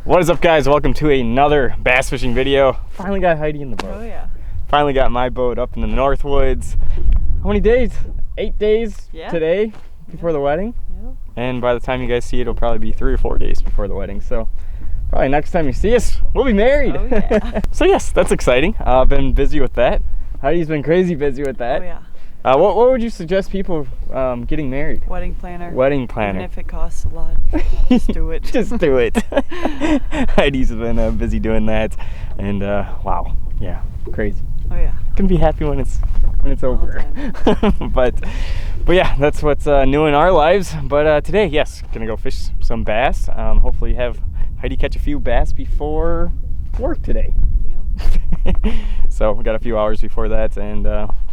What is up, guys? Welcome to another bass fishing video. Finally got Heidi in the boat. Oh yeah. Finally got my boat up in the North Woods. How many days? 8 days today before the wedding. Yep. And by the time you guys see it, it'll probably be 3 or 4 days before the wedding. So probably next time you see us, we'll be married. Oh yeah. So yes, that's exciting. I've been busy with that. Heidi's been crazy busy with that. Oh yeah. What would you suggest people getting married? Wedding planner. Wedding planner. Even if it costs a lot, just do it. Just do it. Heidi's been busy doing that, and wow, yeah, crazy. Oh yeah. Can be happy when it's over. but yeah, that's what's new in our lives. But today, yes, gonna go fish some bass. Hopefully have Heidi catch a few bass before work today. Yep. So we got a few hours before that, and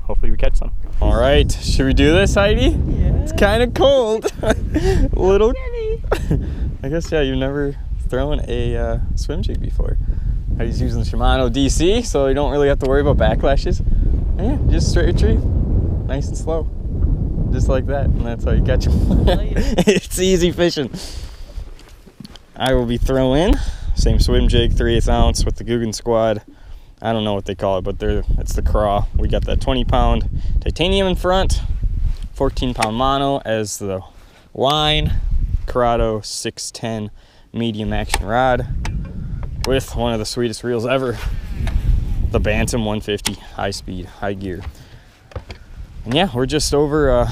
hopefully we catch some. All right, should we do this, Heidi? Yeah. It's kind of cold. Little. I guess, yeah, you've never thrown a swim jig before. Heidi's using the Shimano DC, so you don't really have to worry about backlashes. And yeah, just straight retrieve, nice and slow, just like that, and that's how you catch them. It's easy fishing. I will be throwing same swim jig, 3/8 ounce with the Guggen Squad. I don't know what they call it, but it's the craw. We got that 20-pound titanium in front, 14-pound mono as the line, Corrado 610 medium action rod with one of the sweetest reels ever, the Bantam 150 high speed, high gear. And yeah, we're just over a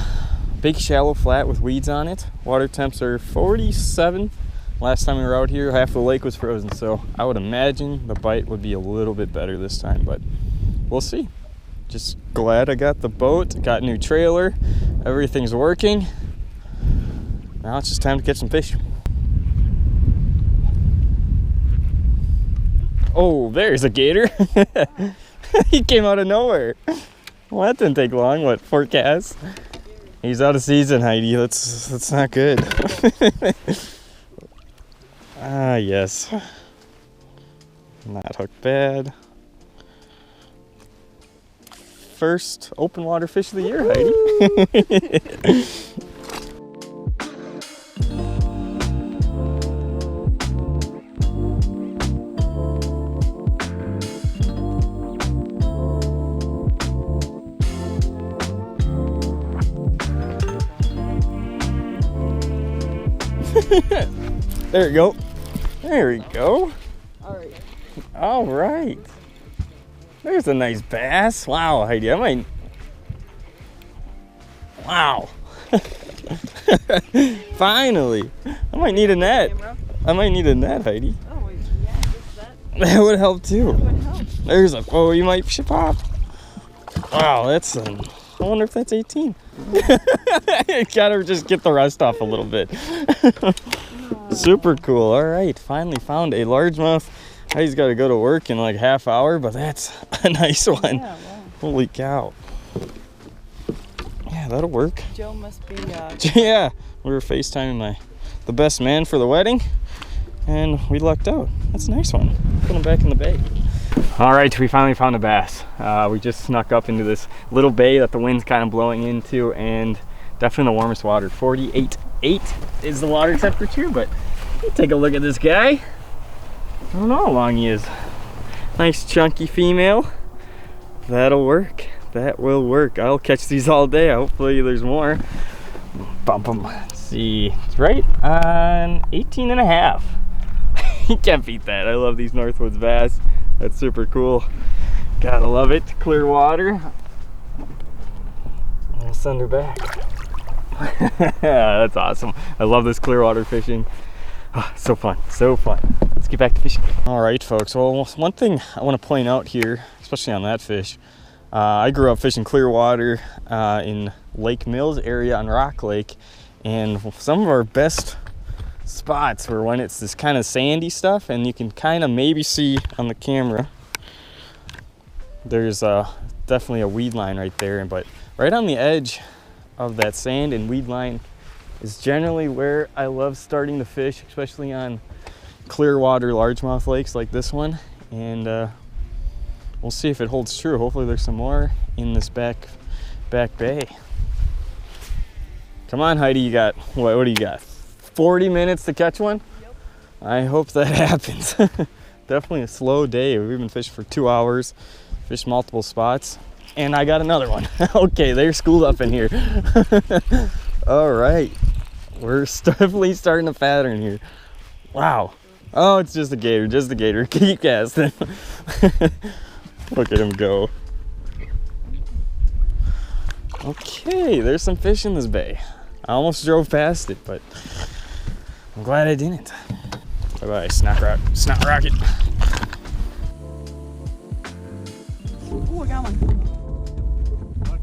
big shallow flat with weeds on it. Water temps are 47. Last time we were out here, half the lake was frozen, so I would imagine the bite would be a little bit better this time, but we'll see. Just glad I got the boat, got a new trailer, everything's working. Now it's just time to catch some fish. Oh, there's a gator. He came out of nowhere. Well, that didn't take long. What, 4 casts? He's out of season, Heidi. That's not good. Ah, yes. Not hooked bad. First open water fish of the year, Heidi. There we go. There we go. All right. There's a nice bass. Wow, Heidi, wow. Finally. I might need a net. Heidi. Oh yeah, just that. That would help too. That would help. There's a, oh, you might ship pop. Wow, that's I wonder if that's 18. Gotta just get the rust off a little bit. Super cool. All right, finally found a largemouth. Heidi's got to go to work in like half hour, but that's a nice one. Yeah, wow. Holy cow. Yeah, that'll work. Joe must be. Yeah, we were FaceTiming the best man for the wedding, and we lucked out. That's a nice one. Put him back in the bay. All right, we finally found a bass. We just snuck up into this little bay that the wind's kind of blowing into, and definitely the warmest water. 48.8 is the water temperature, but take a look at this guy. I don't know how long he is. Nice chunky female. That'll work. That will work. I'll catch these all day. Hopefully there's more. Bump them. Let's see. It's right on 18 and a half. You can't beat that. I love these Northwoods bass. That's super cool. Gotta love it. Clear water. I'll send her back. That's awesome. I love this clear water fishing. Oh, so fun, so fun. Let's get back to fishing. All right, folks. Well, one thing I want to point out here, especially on that fish, I grew up fishing clear water in Lake Mills area on Rock Lake, and some of our best spots were when it's this kind of sandy stuff, and you can kind of maybe see on the camera there's definitely a weed line right there, but right on the edge of that sand and weed line is generally where I love starting to fish, especially on clear water largemouth lakes like this one. And we'll see if it holds true. Hopefully there's some more in this back bay. Come on, Heidi, you got, what do you got? 40 minutes to catch one? Yep. I hope that happens. Definitely a slow day. We've been fishing for 2 hours, fished multiple spots, and I got another one. Okay, they're schooled up in here. All right, we're definitely starting a pattern here. Wow. Oh, it's just a gator, just a gator. Keep casting. Look at him go. Okay, there's some fish in this bay. I almost drove past it, but I'm glad I didn't. Bye-bye, snot rocket. Oh, I got one.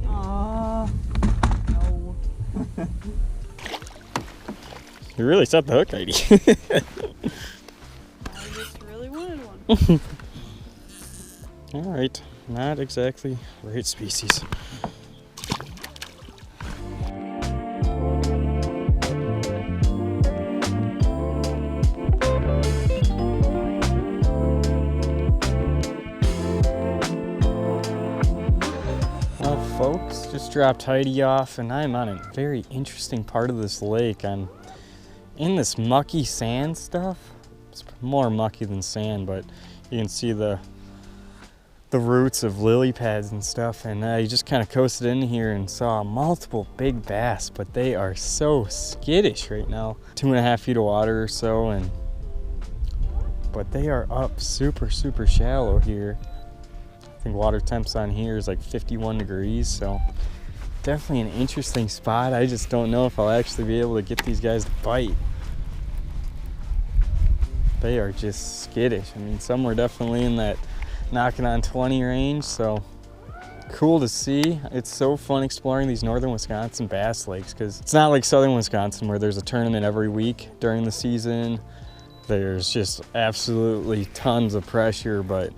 No. You really set the hook, Heidi. I just really wanted one. All right, not exactly right species. Well, folks, just dropped Heidi off, and I'm on a very interesting part of this lake. I'm in this mucky sand stuff. It's more mucky than sand, but you can see the roots of lily pads and stuff, and I just kind of coasted in here and saw multiple big bass, but they are so skittish right now. 2.5 feet of water or so, but they are up super shallow here. I think water temps on here is like 51 degrees, so definitely an interesting spot. I just don't know if I'll actually be able to get these guys to bite. They are just skittish. I mean, some were definitely in that knocking on 20 range, so cool to see. It's so fun exploring these northern Wisconsin bass lakes, because it's not like southern Wisconsin where there's a tournament every week during the season. There's just absolutely tons of pressure, but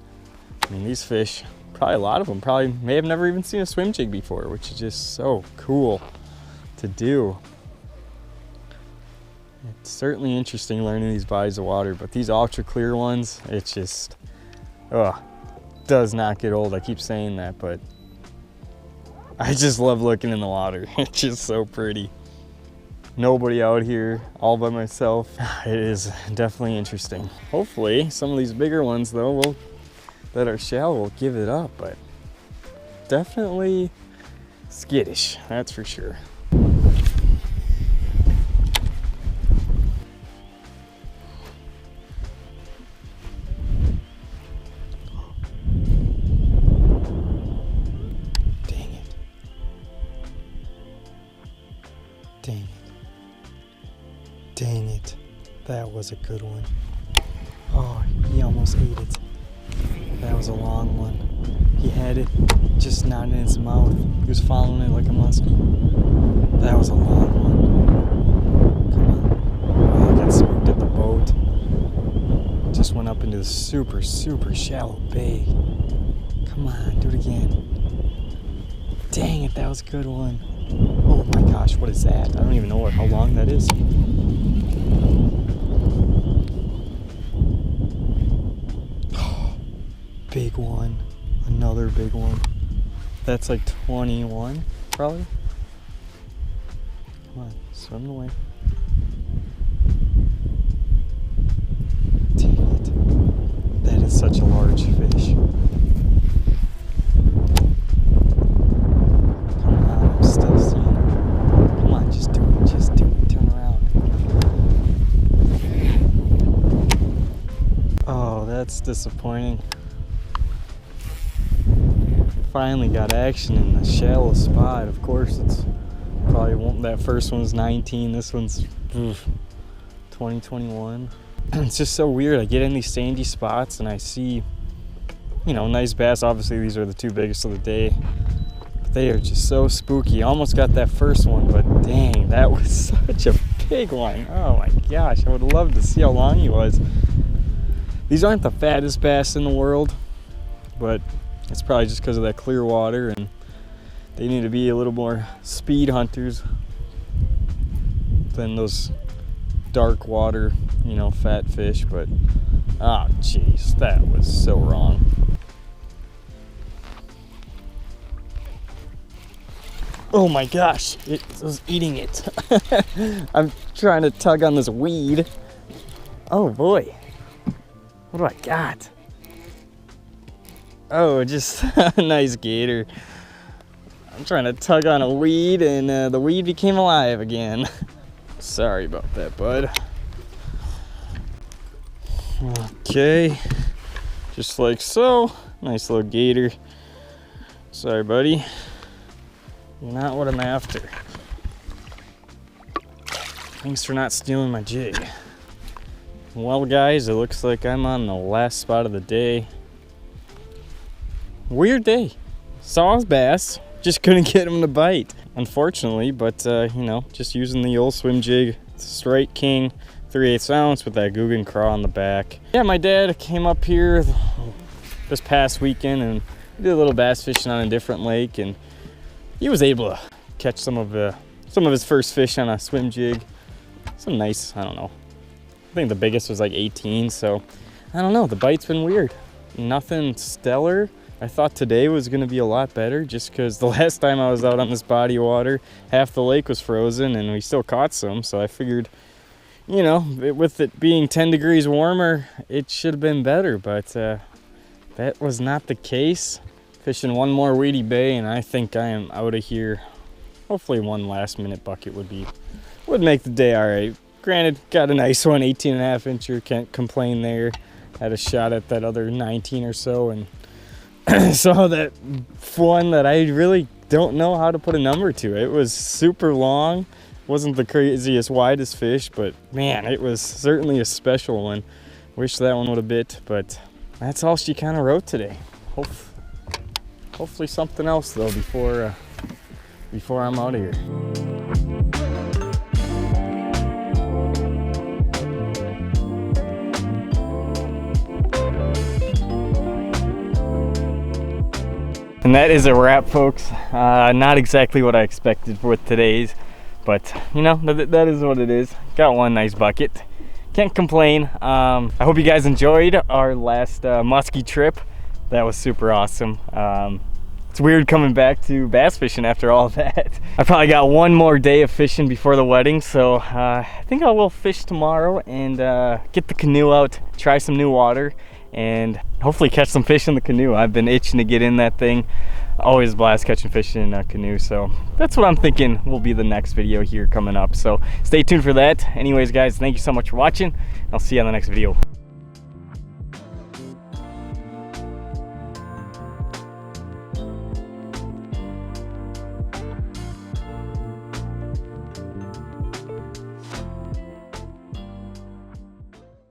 I mean, these fish, probably a lot of them probably may have never even seen a swim jig before, which is just so cool to do. It's certainly interesting learning these bodies of water, but these ultra clear ones, it's just, does not get old. I keep saying that, but I just love looking in the water. It's just so pretty. Nobody out here, all by myself. It is definitely interesting. Hopefully some of these bigger ones though that are shallow will give it up, but definitely skittish, that's for sure. Dang it. That was a good one. Oh, he almost ate it. That was a long one. He had it just not in his mouth. He was following it like a muskie. That was a long one. Come on. Oh, I got spooked at the boat. Just went up into the super shallow bay. Come on, do it again. Dang it, that was a good one. Oh my gosh, what is that? I don't even know how long that is. Big one. Another big one. That's like 21, probably. Come on, swim away. Dang it. That is such a large fish. Come on, I'm still seeing it. Come on, just do it. Just do it. Turn around. Oh, that's disappointing. Finally got action in the shallow spot. Of course, it's probably won't. That first one's 19. This one's 20, 21. It's just so weird. I get in these sandy spots and I see, you know, nice bass. Obviously, these are the two biggest of the day. But they are just so spooky. Almost got that first one, but dang, that was such a big one. Oh my gosh, I would love to see how long he was. These aren't the fattest bass in the world, but it's probably just because of that clear water, and they need to be a little more speed hunters than those dark water, you know, fat fish. But oh jeez, that was so wrong. Oh my gosh, it was eating it. I'm trying to tug on this weed. Oh boy. What do I got? Oh, just a nice gator. I'm trying to tug on a weed and the weed became alive again. Sorry about that, bud. Okay, just like so. Nice little gator. Sorry, buddy. You're not what I'm after. Thanks for not stealing my jig. Well, guys, it looks like I'm on the last spot of the day. Weird day. Saw his bass, just couldn't get him to bite, unfortunately, but you know, just using the old swim jig, Strike King 3/8 ounce with that Guggen craw on the back. Yeah, my dad came up here this past weekend and we did a little bass fishing on a different lake, and he was able to catch some of his first fish on a swim jig. Some nice, I don't know, I think the biggest was like 18, so I don't know, the bite's been weird. Nothing stellar. I thought today was gonna be a lot better just because the last time I was out on this body of water, half the lake was frozen and we still caught some, so I figured, you know, with it being 10 degrees warmer, it should have been better, but that was not the case. Fishing one more weedy bay and I think I am out of here. Hopefully one last minute bucket would make the day all right. Granted, got a nice one, 18.5 incher, can't complain there. Had a shot at that other 19 or so and saw that one that I really don't know how to put a number to. It was super long, wasn't the craziest, widest fish, but man, it was certainly a special one. Wish that one would have bit, but that's all she kind of wrote today. Hopefully something else though before I'm out of here. And that is a wrap, folks. Not exactly what I expected with today's, but you know, that is what it is. Got one nice bucket. Can't complain. I hope you guys enjoyed our last musky trip. That was super awesome. It's weird coming back to bass fishing after all that. I probably got one more day of fishing before the wedding, so I think I will fish tomorrow and get the canoe out, try some new water, and hopefully catch some fish in the canoe. I've been itching to get in that thing. Always a blast catching fish in a canoe, so that's what I'm thinking will be the next video here coming up. So stay tuned for that. Anyways, guys, thank you so much for watching. I'll see you on the next video.